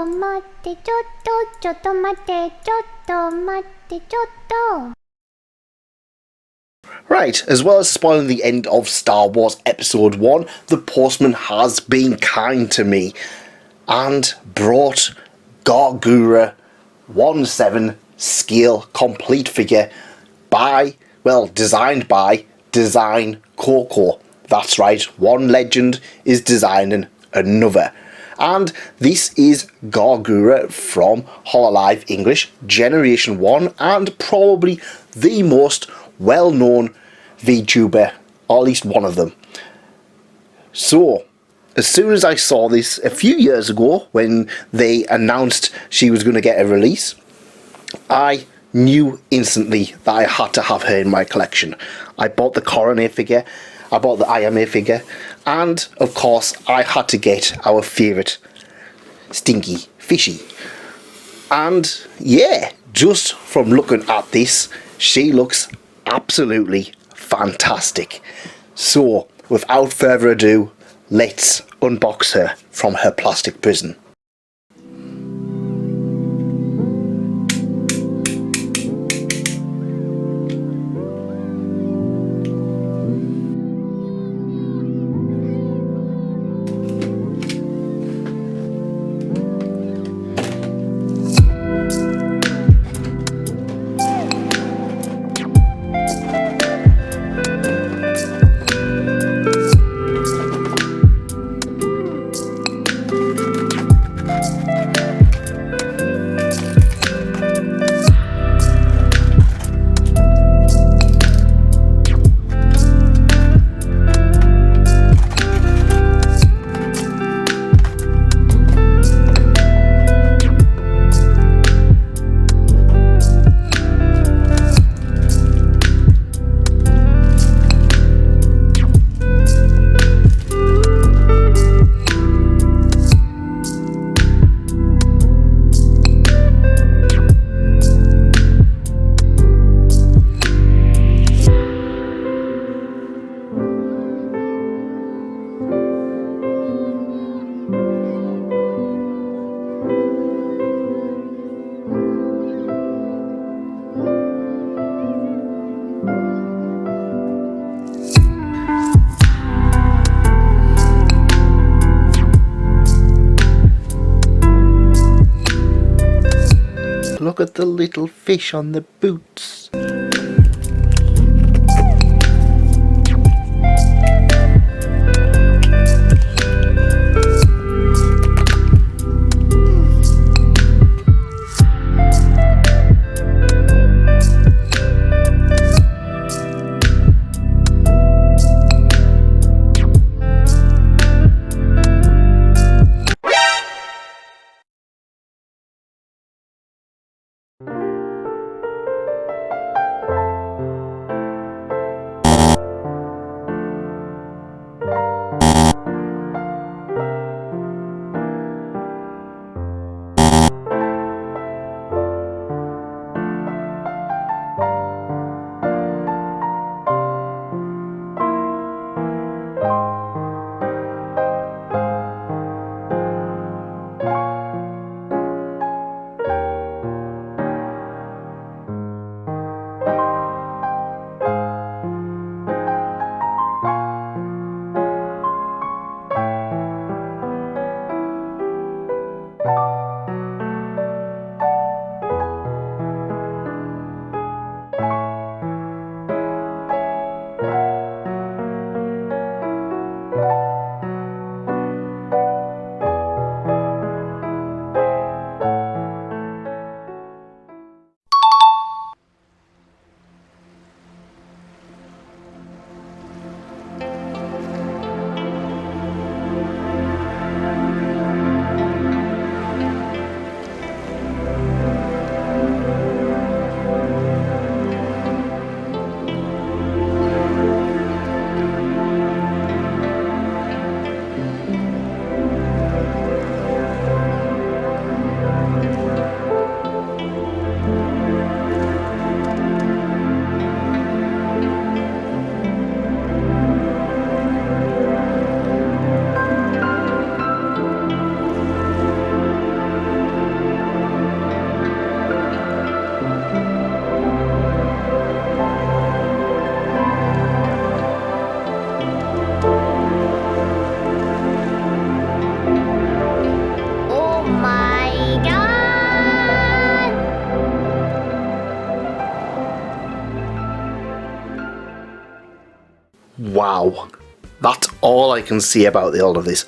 待って、ちょっと待って、ちょっと待って、ちょっと。 Right, as well as spoiling the end of Star Wars Episode 1, the postman has been kind to me and brought Gawr Gura 17 Scale Complete Figure designed by Design Coco. That's right, one legend is designing another. And this is Gawr Gura from Hololive English, Generation 1, and probably the most well-known VTuber, or at least one of them. So, as soon as I saw this a few years ago when they announced she was going to get a release, I knew instantly that I had to have her in my collection. I bought the Coronet figure, I bought the IMA figure, and of course I had to get our favourite Stinky Fishy. And yeah, just from looking at this, she looks absolutely fantastic. So without further ado, let's unbox her from her plastic prison. Look at the little fish on the boots. wow. That's all I can say about all of this.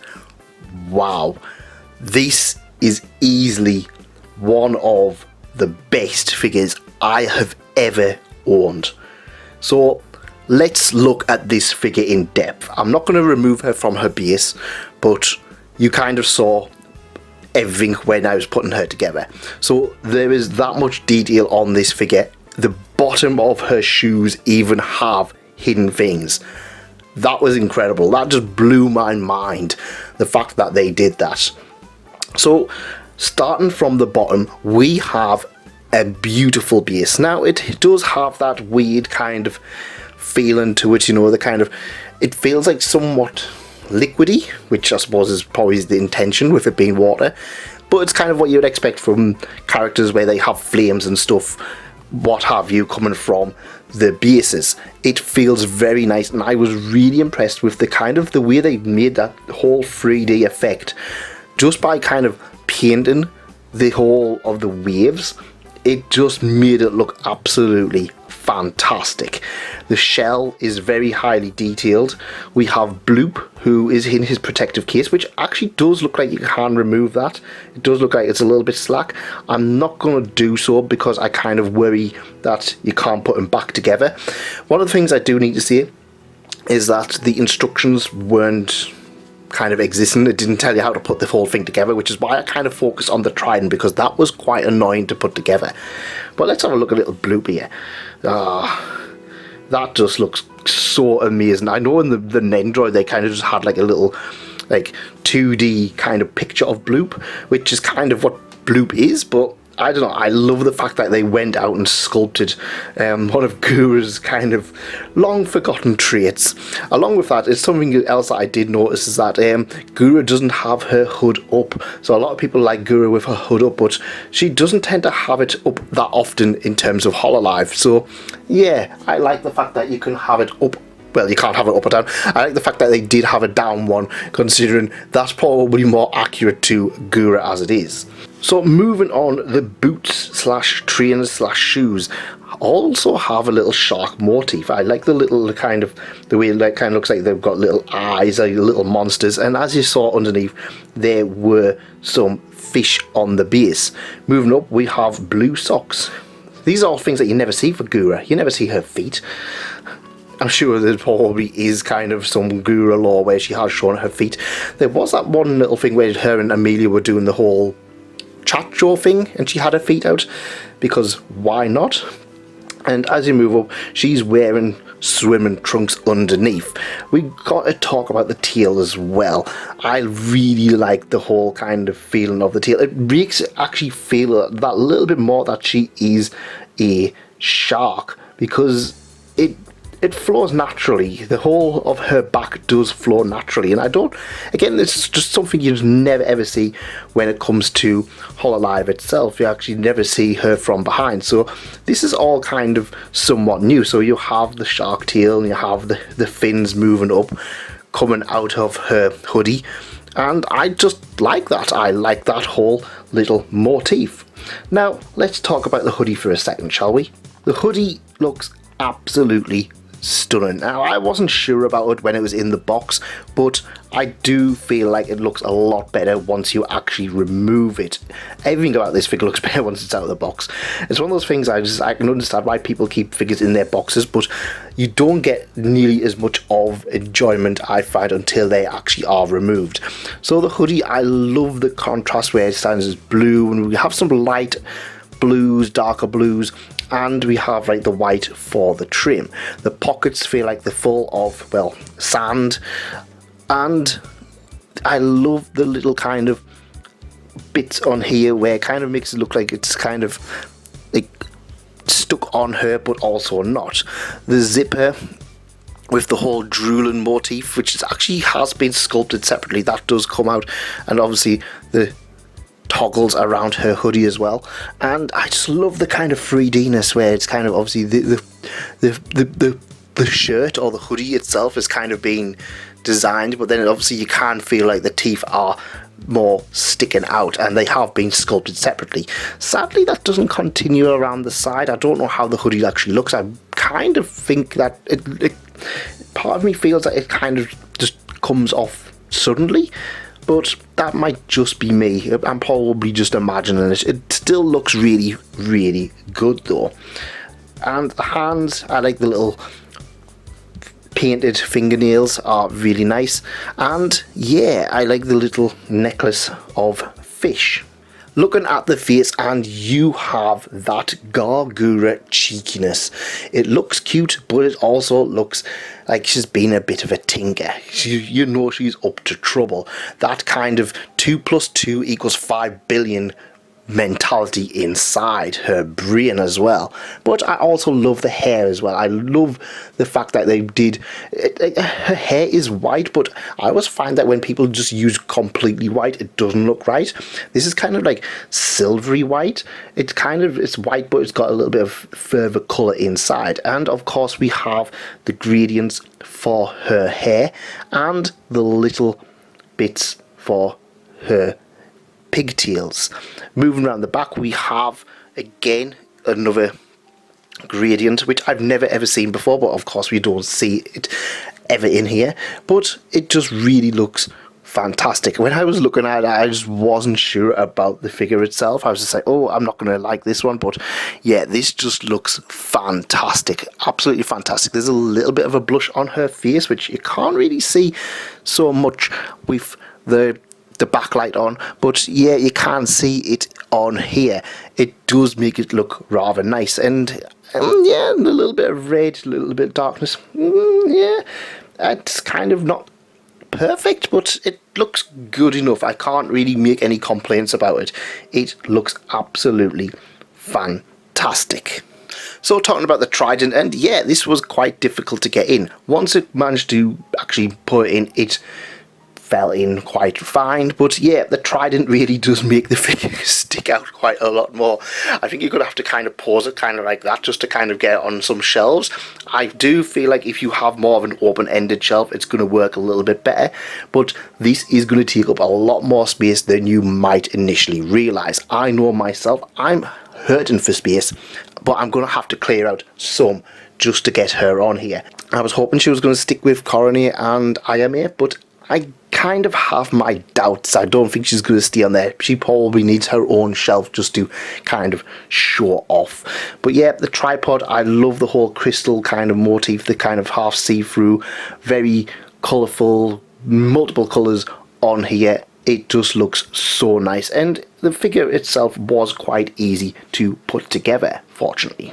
Wow. This is easily one of the best figures I have ever owned. So let's look at this figure in depth. I'm not going to remove her from her base, but you kind of saw everything when I was putting her together. So there is that much detail on this figure. The bottom of her shoes even have hidden things. That was incredible. That just blew my mind, the fact that they did that. So starting from the bottom, we have a beautiful base. Now it does have that weird kind of feeling to it, you know, the kind of, it feels like somewhat liquidy, which I suppose is probably the intention with it being water, but it's kind of what you would expect from characters where they have flames and stuff, what have you, coming from the bases. It feels very nice, and I was really impressed with the kind of the way they made that whole 3D effect just by kind of painting the whole of the waves. It just made it look absolutely fantastic. The shell is very highly detailed. We have Bloop, who is in his protective case, which actually does look like you can remove that. It does look like it's a little bit slack. I'm not going to do so because I kind of worry that you can't put them back together. One of the things I do need to say is that the instructions weren't kind of existing. It didn't tell you how to put the whole thing together, which is why I kind of focused on the trident, because that was quite annoying to put together. But let's have a look at little Bloop here. That just looks so amazing. I know in the Nendroid they kind of just had like a little like 2D kind of picture of Bloop, which is kind of what Bloop is, but I don't know, I love the fact that they went out and sculpted one of Gura's kind of long forgotten traits. Along with that, it's something else that I did notice is that Gura doesn't have her hood up. So a lot of people like Gura with her hood up, but she doesn't tend to have it up that often in terms of Hololive. So yeah, I like the fact that you can have it up. Well, you can't have it up or down. I like the fact that they did have a down one, considering that's probably more accurate to Gura as it is. So moving on, the boots slash trainers slash shoes also have a little shark motif. I like the little kind of, the way it kind of looks like they've got little eyes, like little monsters, and as you saw underneath, there were some fish on the base. Moving up, we have blue socks. These are all things that you never see for Gura. You never see her feet. I'm sure there probably is kind of some Gura lore where she has shown her feet. There was that one little thing where her and Amelia were doing the whole chat show thing and she had her feet out, because why not? And as you move up, she's wearing swimming trunks underneath. We got to talk about the tail as well. I really like the whole kind of feeling of the tail. It makes it actually feel that little bit more that she is a shark, because it flows naturally. The whole of her back does flow naturally, and I don't, again, it's just something you never ever see when it comes to Hololive itself. You actually never see her from behind, so this is all kind of somewhat new. So you have the shark tail and you have the fins moving up, coming out of her hoodie, and I just like that. I like that whole little motif. Now let's talk about the hoodie for a second, shall we? The hoodie looks absolutely stunning. Now, I wasn't sure about it when it was in the box, but I do feel like it looks a lot better once you actually remove it. Everything about this figure looks better once it's out of the box. It's one of those things I can understand why people keep figures in their boxes, but you don't get nearly as much of enjoyment, I find, until they actually are removed. So the hoodie, I love the contrast where it stands as blue, and we have some light blues, darker blues, and we have like the white for the trim. The pockets feel like they're full of, well, sand, and I love the little kind of bits on here where it kind of makes it look like it's kind of like stuck on her but also not. The zipper with the whole drooling motif, which is actually has been sculpted separately, that does come out, and obviously the toggles around her hoodie as well. And I just love the kind of 3D-ness where it's kind of obviously the shirt or the hoodie itself is kind of being designed, but then obviously you can feel like the teeth are more sticking out, and they have been sculpted separately. Sadly, that doesn't continue around the side. I don't know how the hoodie actually looks. I kind of think that it part of me feels that it kind of just comes off suddenly, but that might just be me. I'm probably just imagining it. It still looks really, really good though. And the hands, I like the little painted fingernails, are really nice. And yeah, I like the little necklace of fish. Looking at the face, and you have that Gawr Gura cheekiness. It looks cute, but it also looks like she's been a bit of a tinker. You know she's up to trouble. That kind of 2 + 2 = 5 billion mentality inside her brain as well. But I also love the hair as well. I love the fact that they did her hair is white, but I always find that when people just use completely white, it doesn't look right. This is kind of like silvery white. It's white, but it's got a little bit of further color inside. And of course we have the gradients for her hair and the little bits for her pigtails. Moving around the back, we have again another gradient which I've never ever seen before, but of course we don't see it ever in here, but it just really looks fantastic. When I was looking at it, I just wasn't sure about the figure itself. I was just like, oh, I'm not going to like this one, but yeah, this just looks fantastic, absolutely fantastic. There's a little bit of a blush on her face, which you can't really see so much with the backlight on, but yeah, you can see it on here. It does make it look rather nice, and yeah, a little bit of red, a little bit of darkness. Yeah, it's kind of not perfect, but it looks good enough. I can't really make any complaints about it. It looks absolutely fantastic. So talking about the trident, and yeah, this was quite difficult to get in. Once it managed to actually put it in, it fell in quite fine. But yeah, the trident really does make the figure stick out quite a lot more. I think you're gonna have to kind of pause it kind of like that just to kind of get it on some shelves. I do feel like if you have more of an open-ended shelf, it's going to work a little bit better, but this is going to take up a lot more space than you might initially realize. I know myself, I'm hurting for space, but I'm going to have to clear out some just to get her on here. I was hoping she was going to stick with Coronet and IMA, but I kind of have my doubts. I don't think she's going to stay on there. She probably needs her own shelf just to kind of show off. But yeah, the tripod, I love the whole crystal kind of motif, the kind of half see-through, very colourful, multiple colours on here. It just looks so nice, and the figure itself was quite easy to put together, fortunately.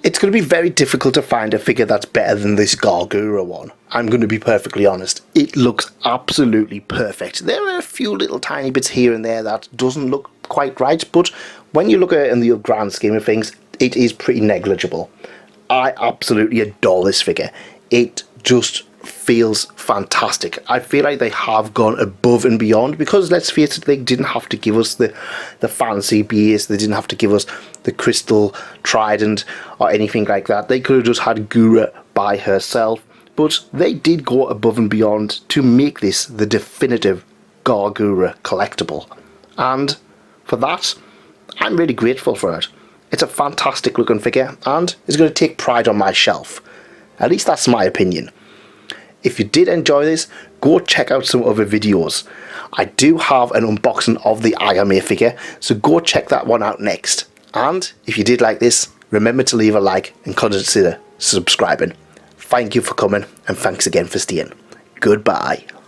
It's going to be very difficult to find a figure that's better than this Gawr Gura one. I'm going to be perfectly honest. It looks absolutely perfect. There are a few little tiny bits here and there that doesn't look quite right, but when you look at it in the grand scheme of things, it is pretty negligible. I absolutely adore this figure. It just feels fantastic. I feel like they have gone above and beyond, because let's face it, they didn't have to give us the fancy base, they didn't have to give us the crystal trident or anything like that. They could have just had Gura by herself, but they did go above and beyond to make this the definitive Gawr Gura collectible, and for that I'm really grateful for it. It's a fantastic looking figure and it's going to take pride on my shelf. At least that's my opinion. If you did enjoy this, go check out some other videos. I do have an unboxing of the IMA figure, so go check that one out next. And if you did like this, remember to leave a like and consider subscribing. Thank you for coming, and thanks again for staying. Goodbye.